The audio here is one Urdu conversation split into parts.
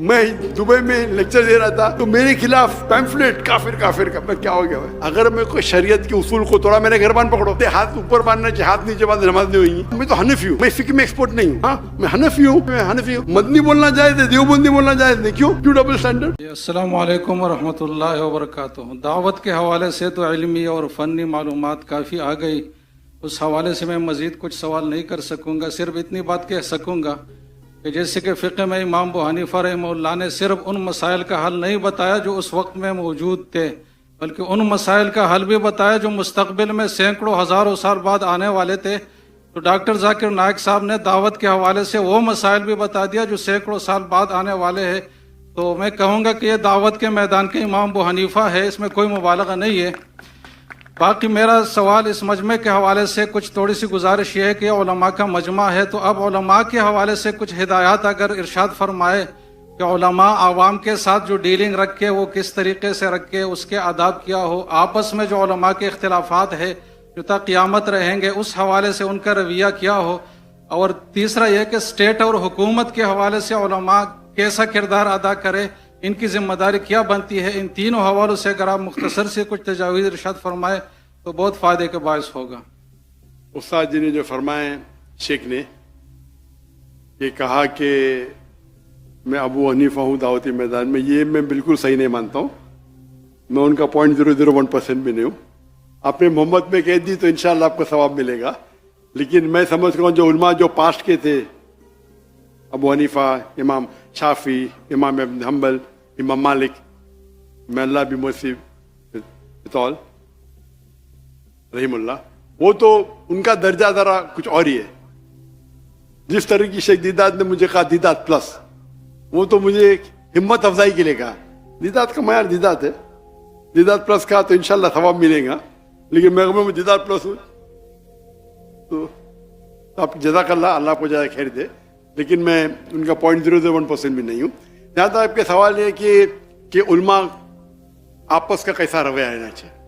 میں دبئی میں لیکچر دے رہا تھا تو میرے خلاف پیمفلیٹ کافر کافر کا. میں کیا ہو گیا بھائی؟ اگر میں کوئی شریعت کے اصول کو توڑا، میں نے گھربان پکڑو، ہاتھ اوپر باندھنا چاہیے، ہاتھ نیچے باندھ نماز نہیں ہوئی. میں تو حنفی ہوں، میں فقہ میں ایکسپرٹ نہیں ہوں. ہاں میں حنفی ہوں. مدنی بولنا جائز ہے، دیوبندی بولنا جائز نہیں. کیوں ڈبل اسٹینڈرڈ؟ السلام علیکم ورحمۃ اللہ وبرکاتہ. دعوت کے حوالے سے تو علمی اور فنی معلومات کافی آ گئی. اس حوالے سے میں مزید کچھ سوال نہیں کر سکوں گا. صرف اتنی بات کہہ سکوں گا کہ جیسے کہ فقہ میں امام ابو حنیفہ رحمہ اللہ نے صرف ان مسائل کا حل نہیں بتایا جو اس وقت میں موجود تھے، بلکہ ان مسائل کا حل بھی بتایا جو مستقبل میں سینکڑوں ہزاروں سال بعد آنے والے تھے. تو ڈاکٹر ذاکر نائک صاحب نے دعوت کے حوالے سے وہ مسائل بھی بتا دیا جو سینکڑوں سال بعد آنے والے ہیں. تو میں کہوں گا کہ یہ دعوت کے میدان کے امام ابو حنیفہ ہے، اس میں کوئی مبالغہ نہیں ہے. باقی میرا سوال اس مجمع کے حوالے سے کچھ تھوڑی سی گزارش یہ ہے کہ علماء کا مجمع ہے، تو اب علماء کے حوالے سے کچھ ہدایات اگر ارشاد فرمائے کہ علماء عوام کے ساتھ جو ڈیلنگ رکھے وہ کس طریقے سے رکھے، اس کے آداب کیا ہو، آپس میں جو علماء کے اختلافات ہے جو تا قیامت رہیں گے اس حوالے سے ان کا رویہ کیا ہو. اور تیسرا یہ کہ اسٹیٹ اور حکومت کے حوالے سے علماء کیسا کردار ادا کرے، ان کی ذمہ داری کیا بنتی ہے. ان تینوں حوالوں سے اگر آپ مختصر سے کچھ تجاویز ارشاد فرمائے تو بہت فائدے کے باعث ہوگا. استاد جی نے جو فرمائے، شیخ نے یہ کہا کہ میں ابو حنیفہ ہوں دعوتی میدان میں، یہ میں بالکل صحیح نہیں مانتا ہوں. میں ان کا 0.001% بھی نہیں ہوں. آپ نے محمد میں کہہ دی تو انشاءاللہ آپ کو ثواب ملے گا، لیکن میں سمجھتا ہوں جو علماء جو پاسٹ کے تھے، ابو حنیفہ، امام شافعی، امام ابن حنبل، امام مالک، میں اللہ بھی موسیب بطول رحم اللہ، وہ تو ان کا درجہ ذرا کچھ اور ہی ہے. جس طرح کی شیخ دیدات نے مجھے کہا دیدات پلس، وہ تو مجھے ایک ہمت افزائی کے لیے کہا. دیدات کا معیار دیدات ہے، دیدات پلس کہا تو انشاءاللہ ثواب ملے گا، لیکن میں دیدات پلس ہوں تو آپ جزاک اللہ، اللہ کو جزائے خیر دے، لیکن میں ان کا 0.001% بھی نہیں ہوں. جہاں تک آپ کے سوال ہے کہ علماء آپس کا کیسا رویہ رہنا چاہیے،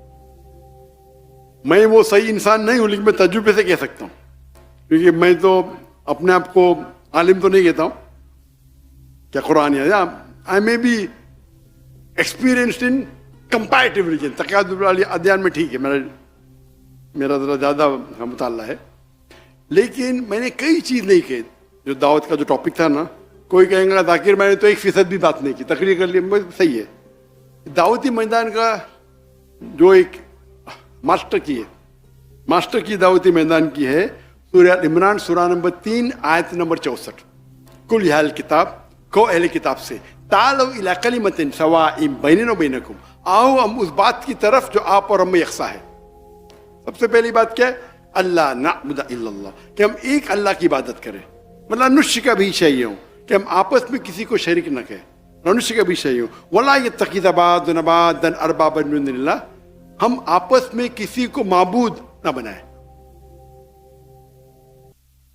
میں وہ صحیح انسان نہیں ہوں، لیکن میں تجربے سے کہہ سکتا ہوں، کیونکہ میں تو اپنے آپ کو عالم تو نہیں کہتا ہوں کیا قرآن ہے. I may be experienced in comparative religion, تقیید والی ادیان میں ٹھیک ہے، میرا ذرا زیادہ مطالعہ ہے، لیکن میں نے کئی چیز نہیں کہی. جو دعوت کا جو ٹاپک تھا نا، کوئی کہیں گا ذاکر میں نے تو 1% بھی بات نہیں کی، تقریر کر لی، صحیح ہے. دعوتی میدان کا جو ایک ماسٹر کی دعوتی میدان کی ہے سورہ عمران سورہ نمبر 3 آیت نمبر 64. کل یا اہل کتاب، کو اہل کتاب سے، تعالوا الی کلمۃ سواء بیننا و بینکم، آؤ ہم اس بات کی طرف جو آپ اور ہم میں یکساں ہے. سب سے پہلی بات کیا ہے؟ اللہ نعبد الا اللہ، کہ ہم ایک اللہ کی عبادت کریں. مطلب نشرک بھی چاہیے ہوں کہ ہم آپس میں کسی کو شریک نہ کہیں، نشرک بھی چاہیے ہوں. ولا یتخذ بعضنا بعضا اربابا من دون اللہ، ہم آپس میں کسی کو معبود نہ بنائیں.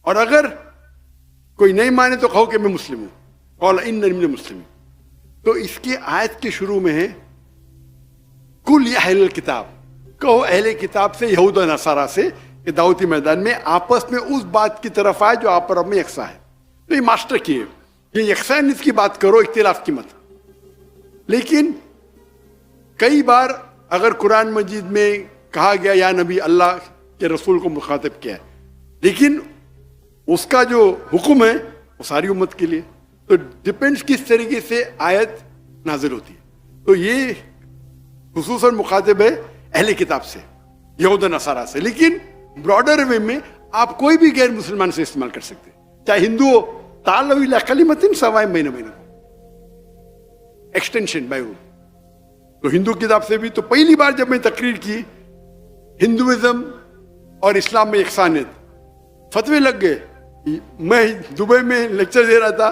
اور اگر کوئی نہیں مانے تو کہو کہ میں مسلم ہوں، قال اننی من المسلمین. تو اس کی آیت کے شروع میں ہے کل یا اہل الکتاب، کہو اہل کتاب سے، یہود و نصارہ سے، کہ دعوتی میدان میں آپس میں اس بات کی طرف آئے جو آپ پر میں یکساں ہے. تو یہ ماسٹر کی ہے کہ یکسانیت کی بات کرو، اختلاف کی مت. لیکن کئی بار اگر قرآن مجید میں کہا گیا یا نبی، اللہ کے رسول کو مخاطب کیا ہے، لیکن اس کا جو حکم ہے وہ ساری امت کے لیے. تو ڈپینڈس کس طریقے سے آیت نازل ہوتی ہے. تو یہ خصوصاً مخاطب ہے اہل کتاب سے، یہود و نصارہ سے، لیکن براڈر وے میں آپ کوئی بھی غیر مسلمان سے استعمال کر سکتے، چاہے ہندو ہو. تعالوا الی کلمۃ سواء بیننا و بینکم، ایکسٹینشن بائی وہ. تو ہندو کتاب سے بھی تو پہلی بار جب میں تقریر کی ہندوازم اور اسلام میں یکسانیت، فتوے لگ گئے. میں دبئی میں لیکچر دے رہا تھا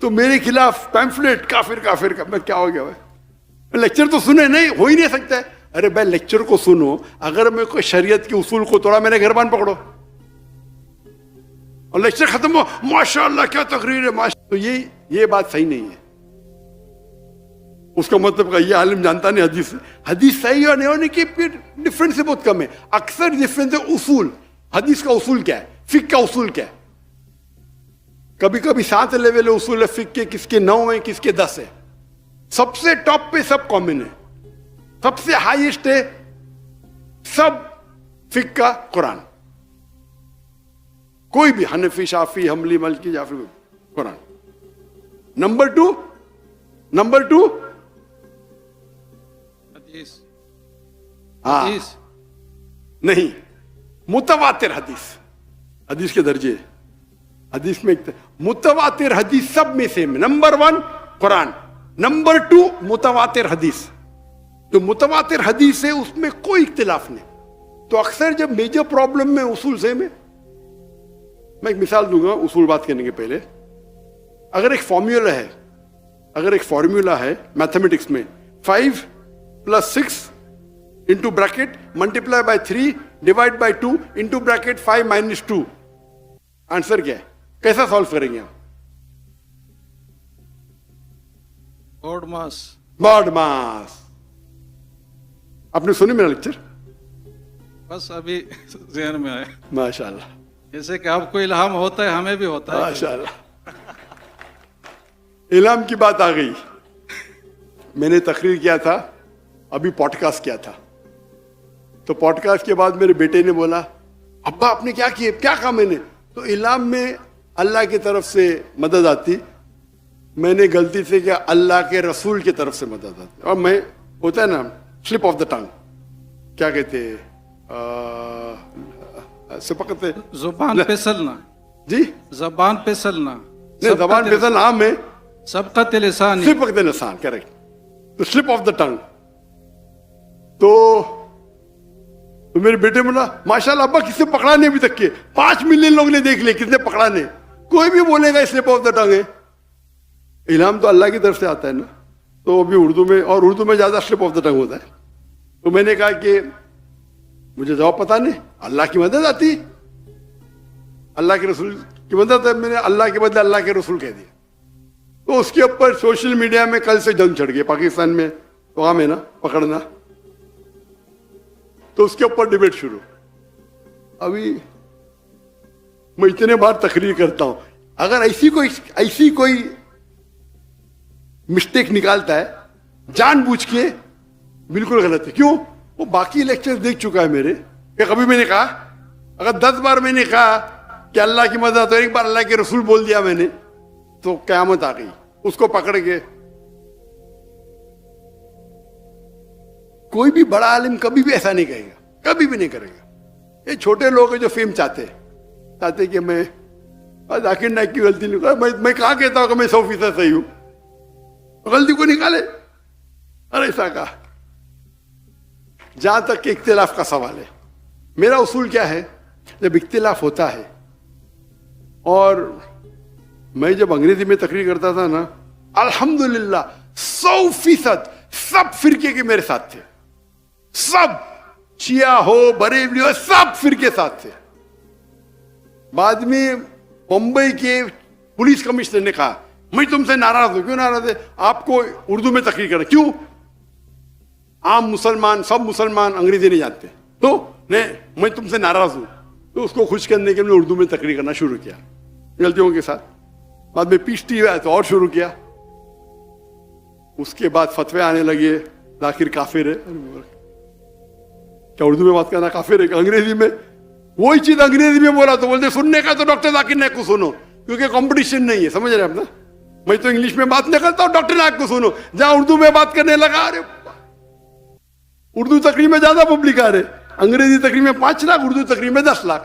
تو میرے خلاف پیمفلیٹ کافر کافر کا. میں کیا ہو گیا بھائی؟ لیکچر تو سنے نہیں، ہو ہی نہیں سکتا ہے. ارے بھائی لیکچر کو سنو، اگر میں کوئی شریعت کے اصول کو توڑا، میں نے گھربان پکڑو اور لیکچر ختم ہو ماشاء اللہ کیا تقریر ہے، تو یہ بات صحیح نہیں ہے. اس کا مطلب یہ عالم جانتا نہیں حدیث صحیح اور نہیں ہونے کی ڈفرینس سے بہت کم ہے. اکثر ڈفرینس ہے اصول. حدیث کا اصول کیا ہے، فقہ کا اصول کیا ہے. کبھی کبھی 7 لیول اصول فقہ کے، کس کے 9 ہیں، کس کے 10 ہیں. سب سے ٹاپ پہ سب کامن ہے، سب سے ہائیسٹ ہے سب فقہ کا قرآن. کوئی بھی حنفی، شافی، حنبلی، مالکی یا پھر قرآن. نمبر 2 حدیث. ہاں حدیث. نہیں، متواتر حدیث. حدیث کے درجے، حدیث میں متواتر حدیث سب میں سے نمبر 1 قرآن، نمبر 2 متواتر حدیث. جو متواتر حدیث ہے اس میں کوئی اختلاف نہیں. تو اکثر جب میجر پرابلم میں اصول سے میں ایک مثال دوں گا اصول بات کرنے کے پہلے. اگر ایک فارمولا ہے میتھمیٹکس میں 5 + 6 into bracket multiply by 3 divide by 2 into bracket 5 - 2، answer کیا ہے؟ کیسا سالو کریں گے آپ؟ بارڈ ماس. آپ نے سنی میرا لیکچر؟ بس ابھی ذہن میں آیا. ماشاء اللہ، جیسے کہ آپ کو الہام ہوتا ہے ہمیں بھی ہوتا ہے. ماشاء اللہ. الہام کی بات آ گئی. میں نے تقریر کیا تھا، ابھی پوڈ کاسٹ کیا تھا. تو پوڈ کاسٹ کے بعد میرے بیٹے نے بولا ابا آپ نے کیا کیا؟ کیا کہا میں نے؟ تو الہام میں اللہ کی طرف سے مدد آتی، میں نے غلطی سے کیا اللہ کے رسول کی طرف سے مدد آتی. اور میں ہوتا ہے نا سلپ آف دا ٹنگ، کیا کہتے ہیں سپکتے، زبان پھسلنا. جی زبان پھسلنا. نہیں، زبان پھسل عام ہے، سبقت لسان. سپکت لسان، کریکٹ. تو سلپ آف دا ٹنگ. تو میرے بیٹے بولا ماشاءاللہ ابا کس نے پکڑا نہیں ابھی تک کے؟ 5 ملین لوگ نے دیکھ لے، کس نے پکڑا نہیں؟ کوئی بھی بولے گا سلپ آف دا ٹنگ ہے. الہام تو اللہ کی طرف سے آتا ہے نا. تو ابھی اردو میں، اور اردو میں زیادہ سلپ آف دا ٹنگ ہوتا ہے. تو میں نے کہا کہ مجھے جواب پتا نہیں، اللہ کی مدد آتی، اللہ کے رسول کی مدد ہے. میں نے اللہ کے بدلے اللہ کے رسول کہہ دیا. تو اس کے اوپر سوشل میڈیا میں کل سے جنگ چھڑ گئی. پاکستان میں تو عام ہے نا پکڑنا. تو اس کے اوپر ڈیبیٹ شروع. ابھی میں اتنے بار تقریر کرتا ہوں، اگر ایسی کوئی مسٹیک نکالتا ہے جان بوجھ کے، بالکل غلط ہے. کیوں؟ وہ باقی لیکچر دیکھ چکا ہے میرے. کہ کبھی میں نے کہا، اگر 10 بار میں نے کہا کہ اللہ کی مدد، تو ایک بار اللہ کے رسول بول دیا میں نے، تو قیامت آ گئی. اس کو پکڑ کے کوئی بھی بڑا عالم کبھی بھی ایسا نہیں کہے گا، کبھی بھی نہیں کرے گا. یہ چھوٹے لوگ ہیں جو فیم چاہتے کہ میں ذاکر نائک کی غلطی نہیں کرتا. میں کہاں کہتا ہوں کہ میں 100% صحیح ہوں؟ غلطی کو نکالے. اور ایسا کہا. جہاں تک کہ اختلاف کا سوال ہے، میرا اصول کیا ہے؟ جب اختلاف ہوتا ہے، اور میں جب انگریزی میں تقریر کرتا تھا نا، الحمدللہ 100% سب فرقے کے میرے ساتھ تھے. سب، شیعہ ہو، بریلوی ہو، سب فرقے ساتھ تھے. بعد میں بمبئی کے پولیس کمشنر نے کہا میں تم سے ناراض ہوں. کیوں ناراض ہے؟ آپ کو اردو میں تقریر کرنا. کیوں؟ عام مسلمان، سب مسلمان انگریزی نہیں جانتے. تو نہیں، میں تم سے ناراض ہوں. تو اس کو خوش کرنے کے لیے اردو میں تقریر کرنا شروع کیا، غلطیوں کے ساتھ. بعد میں پیشتی ہوا تو اور شروع کیا. اس کے بعد فتوے آنے لگے، ذاکر کافر ہے. کیا اردو میں بات کرنا کافر ہے کہ انگریزی میں؟ وہی چیز انگریزی میں بولا تو بولتے سننے کا تو ڈاکٹر ذاکر نائک کو سنو، کیونکہ کمپٹیشن نہیں ہے. سمجھ رہے ہیں آپ نا؟ میں تو انگلش میں بات نہیں کرتا ہوں، ڈاکٹر نائک کو سنو. جہاں اردو میں بات کرنے لگا، ارے اردو تقریر میں زیادہ پبلک آ رہے، انگریزی تقریر میں 5 لاکھ، اردو تقریر میں 10 لاکھ.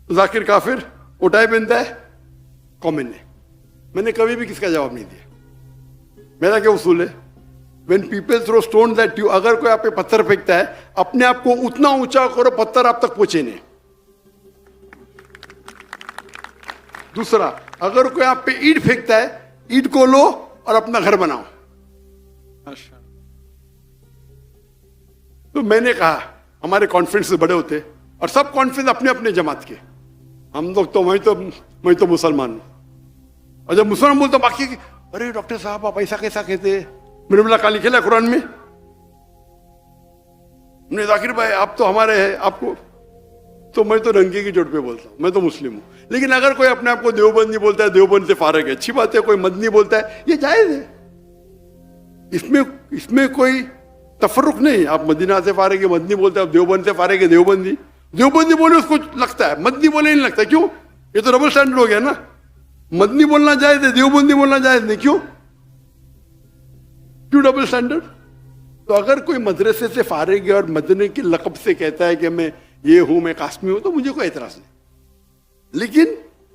ذاکر کافر اٹھائے پہنتا ہے، کامن ہے. میں نے کبھی بھی کس کا جواب نہیں دیا. میرا کیا اصول ہے؟ when people throw stones at you، اگر کوئی آپ پہ پتھر پھینکتا ہے، اپنے آپ کو اتنا اونچا کرو پتھر آپ تک پہنچے نہیں. دوسرا، اگر کوئی آپ پہ اینٹ پھینکتا ہے، اینٹ کو لو اور اپنا گھر بناؤ. تو میں نے کہا ہمارے کانفرنس بڑے ہوتے اور سب کانفرنس اپنے اپنے جماعت کے. ہم لوگ تو میں تو مسلمان ہوں. اور جب مسلمان بولتا باقی کہ ارے ڈاکٹر صاحب آپ ایسا کیسا کہتے ہیں؟ میں نے بولا کہاں لکھا ہے قرآن میں؟ نے ذاکر بھائی آپ تو ہمارے ہیں، آپ کو تو میں تو رنگے کی چوٹ پہ بولتا ہوں، میں تو مسلم ہوں. لیکن اگر کوئی اپنے آپ کو دیوبندی بولتا ہے، دیوبند سے فارغ ہے، اچھی بات ہے. کوئی مدنی بولتا ہے، یہ جائز ہے. اس میں کوئی تفرق نہیں. آپ مدینہ سے فارغ ہے مدنی بولتے ہیں، آپ دیوبند سے فارغ ہے دیوبندی. دیوبندی بولے اس کو لگتا ہے، مدنی بولے نہیں لگتا. کیوں؟ یہ تو ڈبل اسٹینڈرڈ ہو گیا نا. مدنی بولنا جائز ہے، دیوبندی بولنا جائز نہیں. کیوں ڈبل اسٹینڈرڈ؟ تو اگر کوئی مدرسے سے فارغ ہے اور مدنی کے لقب سے کہتا ہے کہ میں یہ ہوں، میں قاسمی ہوں، تو مجھے کوئی اعتراض نہیں. لیکن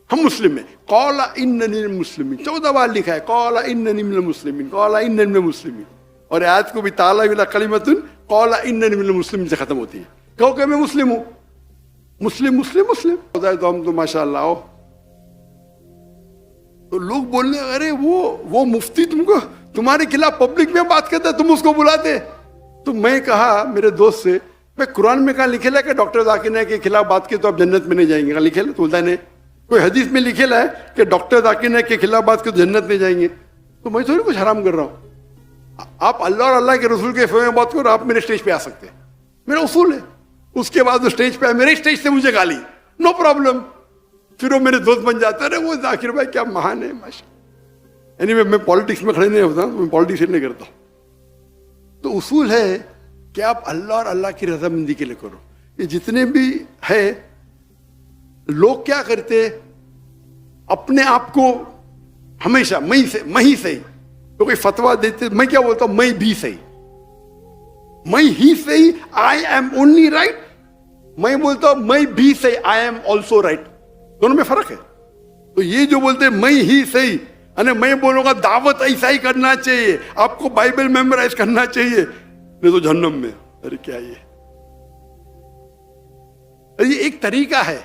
ہم مسلم ہیں. قال اننی من المسلمین 14 بار لکھا ہے، قال اننی من المسلمین، قال اننی من المسلمین. اور آیت کو بھی تعالی ولا کلمۃ قال اننی من المسلمین سے ختم ہوتی ہے. کہو کہ میں مسلم ہوں. مسلم مسلم مسلم ہوتا ہے تو ہم تو ماشاء اللہ. تو لوگ بولنے ارے وہ مفتی تم کو تمہارے خلاف پبلک میں بات کرتا ہے، تم اس کو بلاتے. تو میں کہا میرے دوست سے، میں قرآن میں کہاں لکھے لا کہ ڈاکٹر ذاکر نائک کے خلاف بات کی تو آپ جنت میں نہیں جائیں گے؟ کہاں لکھے لا؟ تو بولتا نہیں. کوئی حدیث میں لکھے لا ہے کہ ڈاکٹر ذاکر نائک کے خلاف بات کی تو جنت میں جائیں گے؟ تو میں تھوڑی کچھ حرام کر رہا ہوں. آپ اللہ اور اللہ کے رسول کے فیور میں بات کرو، آپ میرے اسٹیج پہ آ سکتے ہیں، میرا اصول ہے. اس کے بعد وہ اسٹیج پہ آئے، میرے اسٹیج سے مجھے گالی، نو پرابلم. پھر وہ میرے دوست بن جاتا ہے، وہ ذاکر بھائی کیا مہان ہے ماشاء. میں پالیٹکس میں کھڑے نہیں ہوتا، میں پالیٹکس نہیں کرتا. تو اصول ہے کہ آپ اللہ اور اللہ کی رضامندی کے لیے کرو. یہ جتنے بھی ہے لوگ کیا کرتے، اپنے آپ کو ہمیشہ میں ہی صحیح. تو کوئی فتویٰ دیتے، میں کیا بولتا ہوں، میں بھی صحیح، میں ہی صحیح، آئی ایم اونلی رائٹ. میں بولتا ہوں میں بھی صحیح، آئی ایم آلسو رائٹ. دونوں میں فرق ہے. تو یہ جو بولتے ہیں میں ہی صحیح، میں بولوں گا دعوت ایسا ہی کرنا چاہیے، آپ کو بائبل میمورائز کرنا چاہیے، نہیں تو جہنم میں. ارے کیا یہ ایک طریقہ ہے.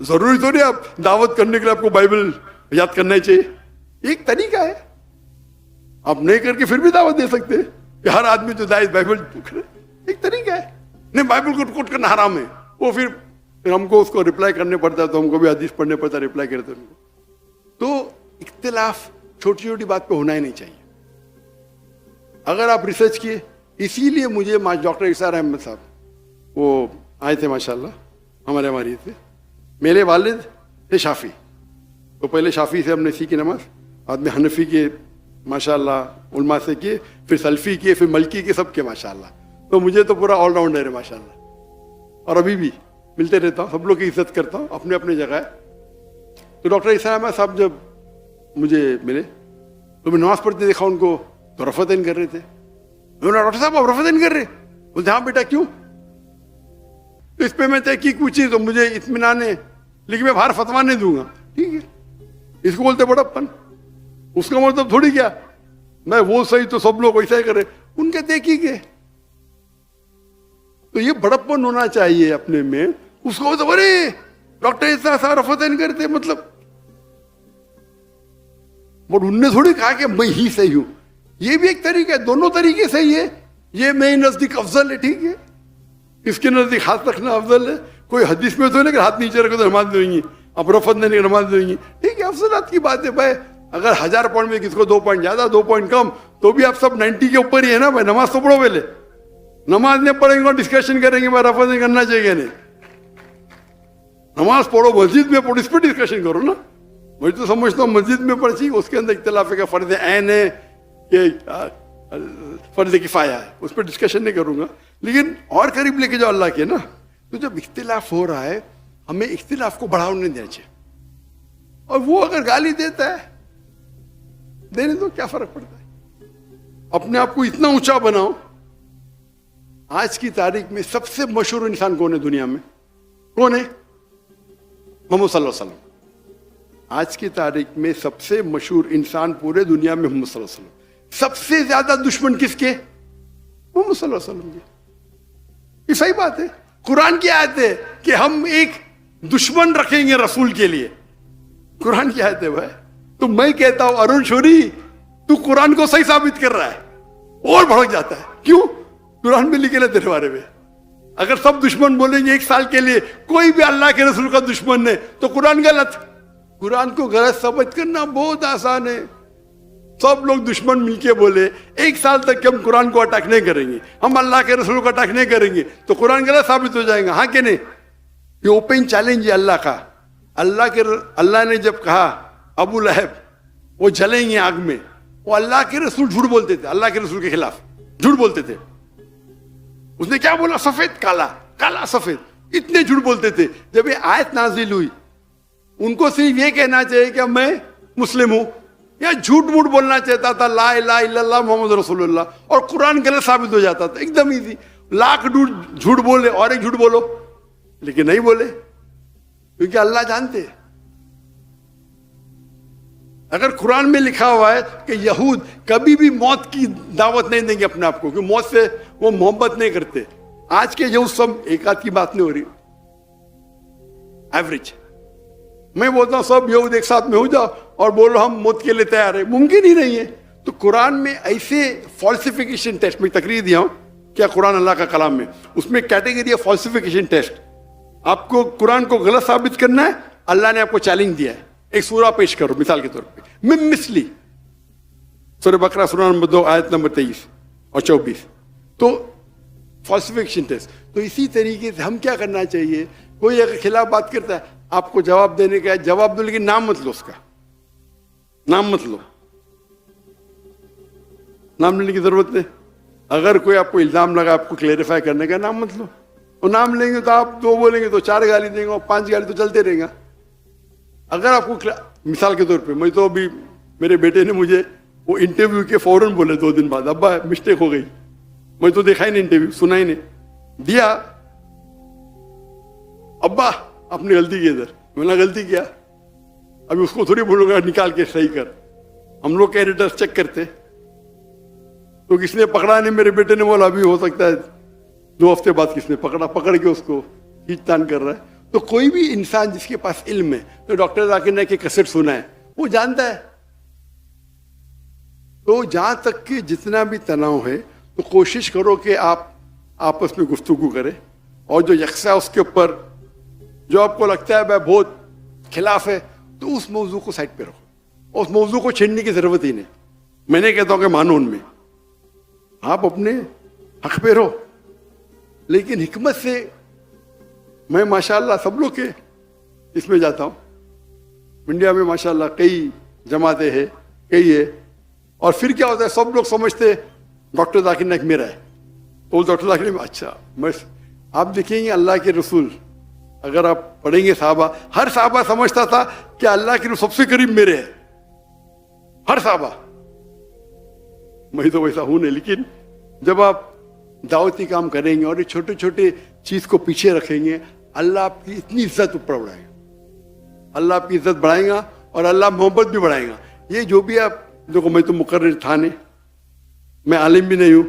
ضروری تو نہیں آپ دعوت کرنے کے لیے آپ کو بائبل یاد کرنا چاہیے. ایک طریقہ ہے. آپ نہیں کر کے پھر بھی دعوت دے سکتے کہ ہر آدمی جو داعی بائبل پکڑے. ایک طریقہ ہے. نہیں بائبل کو کوٹ کرنا حرام ہے. وہ پھر ہم کو اس کو ریپلائی کرنے پڑتا ہے، تو ہم کو بھی حدیث پڑھنے پڑتا ہے، ریپلائی کرتے ان کو. تو اختلاف چھوٹی چھوٹی بات پہ ہونا ہی نہیں چاہیے. اگر آپ ریسرچ کیے، اسی لیے مجھے ڈاکٹر اسار احمد صاحب وہ آئے تھے ماشاءاللہ ہمارے تھے. میرے والد تھے شافی، تو پہلے شافی سے ہم نے سیکھی نماز، بعد میں حنفی کے ماشاءاللہ علماء سے کیے، پھر سلفی کیے، پھر ملکی کے، سب کے ماشاءاللہ. تو مجھے تو پورا آل راؤنڈر ہے ماشاءاللہ. اور ابھی بھی ملتے رہتا ہوں، سب لوگ کی عزت کرتا ہوں، اپنے اپنے جگہ ہے. تو ڈاکٹر اسار احمد صاحب جب مجھے ملے تو میں نماز پڑھتے دیکھا ان کو، تو رفعتین کر رہے تھے. میں نے ڈاکٹر صاحب آپ رفعتین کر رہے؟ بولتے ہاں بیٹا کیوں؟ تو اس پہ میں تحقیق پوچھی تو مجھے اطمینان ہے، لیکن میں باہر فتویٰ نہیں دوں گا. ٹھیک ہے، اس کو بولتے بڑپن. اس کا مطلب تھوڑی کیا میں وہ صحیح تو سب لوگ ویسا ہی کرے، ان کے تحقیق ہے. تو یہ بڑپن ہونا چاہیے اپنے میں. اس کو تو ارے ڈاکٹر ایسا رفعتین کرتے، مطلب بٹ ان نے تھوڑی کہا کہ میں ہی صحیح ہوں. یہ بھی ایک طریقہ ہے، دونوں طریقے صحیح ہے. یہ میرے نزدیک افضل ہے، ٹھیک ہے، اس کے نزدیک ہاتھ رکھنا افضل ہے. کوئی حدیث میں تو نہیں کہ ہاتھ نیچے رکھو تو نماز دیں گی، اب رفعت نہیں نماز دیں گی. ٹھیک ہے، افضلات کی بات ہے بھائی. اگر 1000 پوائنٹ میں کس کو 2 پوائنٹ زیادہ 2 پوائنٹ کم، تو بھی آپ سب 90 کے اوپر ہی ہے نا بھائی. نماز تو پڑھو پہلے. نماز نہیں پڑھیں گے اور ڈسکشن کریں گے بھائی رفعت نہیں کرنا چاہیے. نہیں، نماز پڑھو، مسجد میں پڑھو، اس پہ ڈسکشن کرو نا. میں تو سمجھتا ہوں مسجد میں پڑھی، اس کے اندر اختلاف ہے کہ فرض عین ہے کہ فرض کفایہ ہے، اس پہ ڈسکشن نہیں کروں گا. لیکن اور قریب لے کے جاؤ اللہ کے نا. تو جب اختلاف ہو رہا ہے ہمیں اختلاف کو بڑھاوا نہیں دینا چاہیے. اور وہ اگر گالی دیتا ہے دینے دو، کیا فرق پڑتا ہے. اپنے آپ کو اتنا اونچا بناؤ. آج کی تاریخ میں سب سے مشہور انسان کون ہے دنیا میں؟ کون ہے؟ محمد صلی اللہ علیہ وسلم. آج کی تاریخ میں سب سے مشہور انسان پورے دنیا میں محمد صلی اللہ علیہ وسلم. سب سے زیادہ دشمن کس کے؟ محمد صلی اللہ علیہ وسلم کے. یہ صحیح بات ہے. قرآن کی آیت ہے کہ ہم ایک دشمن رکھیں گے رسول کے لیے. قرآن کی آیت ہے بھائی. تو میں کہتا ہوں ارون شوری تو قرآن کو صحیح ثابت کر رہا ہے اور بھڑک جاتا ہے. کیوں؟ قرآن میں لکھے تیرے بارے میں. اگر سب دشمن بولیں گے 1 سال کے لیے کوئی بھی اللہ کے رسول کا دشمن ہے تو قرآن غلط. قرآن کو غلط ثابت کرنا بہت آسان ہے. سب لوگ دشمن مل کے بولے 1 سال تک کہ ہم قرآن کو اٹیک نہیں کریں گے، ہم اللہ کے رسول کو اٹیک نہیں کریں گے، تو قرآن غلط ثابت ہو جائے گا. ہاں کہ نہیں؟ یہ اوپن چیلنج ہے اللہ کا. اللہ نے جب کہا ابو لہب وہ جلیں گے آگ میں, وہ اللہ کے رسول جھوٹ بولتے تھے, اللہ کے رسول کے خلاف جھوٹ بولتے تھے. اس نے کیا بولا؟ سفید کالا, کالا سفید, اتنے جھوٹ بولتے تھے. جب یہ آیت نازل ہوئی, ان کو صرف یہ کہنا چاہیے کہ میں مسلم ہوں, یا جھوٹ موٹ بولنا چاہتا تھا لا الہ الا اللہ محمد رسول اللہ, اور قرآن غلط ثابت ہو جاتا تھا. ایک دم ایزی, لاکھ جھوٹ بولے اور ایک جھوٹ بولو, لیکن نہیں بولے, کیونکہ اللہ جانتے ہیں. اگر قرآن میں لکھا ہوا ہے کہ یہود کبھی بھی موت کی دعوت نہیں دیں گے اپنے آپ کو, کہ موت سے وہ محبت نہیں کرتے. آج کے یہود سب ایک آدھ کی بات نہیں ہو رہی, ایوریج. میں بولتا ہوں سب یہود ایک ساتھ میں ہو جاؤ اور بولو ہم موت کے لیے تیار ہیں, ممکن ہی نہیں ہے. تو قرآن میں ایسے فالسیفیکیشن ٹیسٹ, میں تقریر دیا ہوں کیا قرآن اللہ کا کلام میں, اس میں کیٹیگری ہے فالسیفیکیشن ٹیسٹ. آپ کو قرآن کو غلط ثابت کرنا ہے, اللہ نے آپ کو چیلنج دیا ہے. ایک سورہ پیش کرو مثال کے طور پہ, من مثلی, سورہ بقرہ سورہ نمبر 2 آیت نمبر 23 اور 24. تو فالسیفیکیشن ٹیسٹ. تو اسی طریقے سے ہم کیا کرنا چاہیے, کوئی اگر خلاف بات کرتا ہے آپ کو جواب دینے کا ہے, جواب دو, لیکن نام مت لو, اس کا نام مت لو, نام لینے کی ضرورت نہیں. اگر کوئی آپ کو الزام لگا آپ کو کلیریفائی کرنے کا, نام مت لو. اور نام لیں گے تو آپ 2 بولیں گے تو 4 گالی دیں گے, اور 5 گالی تو چلتے رہیں گا. اگر آپ کو مثال کے طور پہ, میں تو ابھی میرے بیٹے نے مجھے وہ انٹرویو کے فوراً بولے 2 دن بعد, ابا مسٹیک ہو گئی. میں تو دیکھا ہی نہیں انٹرویو, سنا ہی نہیں دیا. ابا آپ نے غلطی کی ادھر. میں نے غلطی کیا, ابھی اس کو تھوڑی بولوں گا نکال کے صحیح کر. ہم لوگ ایڈیٹرس چیک کرتے, تو کس نے پکڑا نہیں, میرے بیٹے نے بولا ابھی ہو سکتا ہے 2 ہفتے بعد کس نے پکڑا, پکڑ کے اس کو کھینچ تان کر رہا ہے. تو کوئی بھی انسان جس کے پاس علم ہے, تو ڈاکٹر ذاکر نے کہ کیسٹ سنا ہے, وہ جانتا ہے. تو جہاں تک کہ جتنا بھی تناؤ ہے تو کوشش کرو کہ آپ آپس میں گفتگو کریں, اور جو یکساں اس کے اوپر جو آپ کو لگتا ہے بہت خلاف ہے, تو اس موضوع کو سائڈ پہ رکھو. اس موضوع کو چھیڑنے کی ضرورت ہی نہیں. میں نہیں کہتا ہوں کہ مانو ان میں, آپ اپنے حق پہ رہو, لیکن حکمت سے. میں ماشاءاللہ سب لوگ کے اس میں جاتا ہوں, انڈیا میں ماشاءاللہ کئی جماعتیں ہیں, کئی ہے, اور پھر کیا ہوتا ہے سب لوگ سمجھتے ڈاکٹر ذاکر نائک میرا ہے, تو ڈاکٹر ذاکر میں اچھا. میں آپ دیکھیں گے اللہ کے رسول, اگر آپ پڑھیں گے صحابہ, ہر صحابہ سمجھتا تھا کہ اللہ کے رسول سب سے قریب میرے ہے, ہر صحابہ. میں تو ویسا ہوں نہیں, لیکن جب آپ دعوتی کام کریں گے اور یہ چھوٹے چھوٹے چیز کو پیچھے رکھیں گے, اللہ آپ کی اتنی عزت اوپر بڑھائے گا, اللہ آپ کی عزت بڑھائے گا, اور اللہ محبت بھی بڑھائے گا. یہ جو بھی آپ دیکھو, میں تو مقرر تھا نہیں, میں عالم بھی نہیں ہوں,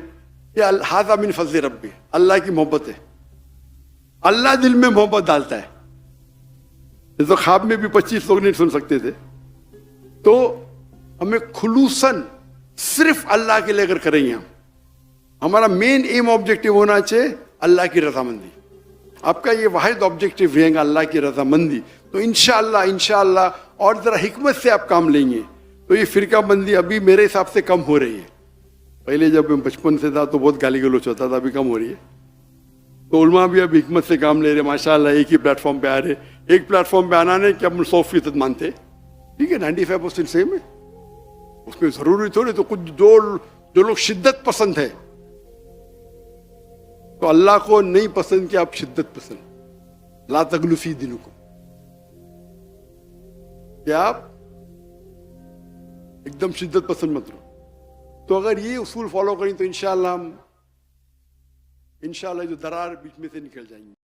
یہ ھذا من فضل ربی, اللہ کی محبت ہے. اللہ دل میں محبت ڈالتا ہے. یہ تو خواب میں بھی 25 لوگ نہیں سن سکتے تھے. تو ہمیں خلوصاً صرف اللہ کے لیے اگر کریں گے, ہمارا مین ایم آبجیکٹو ہونا چاہیے اللہ کی رضامندی. آپ کا یہ واحد آبجیکٹو رہے گا اللہ کی رضامندی, تو انشاءاللہ اور ذرا حکمت سے آپ کام لیں گے تو یہ فرقہ بندی ابھی میرے حساب سے کم ہو رہی ہے. پہلے جب میں بچپن سے تھا تو بہت گالی گلوچ ہوتا تھا, ابھی کم ہو رہی ہے. تو علماء بھی اب حکمت سے کام لے رہے ماشاءاللہ, ایک ہی پلیٹ فارم پہ آ رہے. ایک پلیٹ فارم پہ آنا نہیں کہ ہم 100% مانتے, ٹھیک ہے 95% سیم ہے, اس میں ضروری تھوڑی. تو کچھ جو لوگ شدت پسند ہے, تو اللہ کو نہیں پسند کہ آپ شدت پسند, لا تغلو فی دینکم, کہ آپ ایک دم شدت پسند مت رہو. تو اگر یہ اصول فالو کریں تو انشاءاللہ جو درار بیچ میں سے نکل جائیں گے.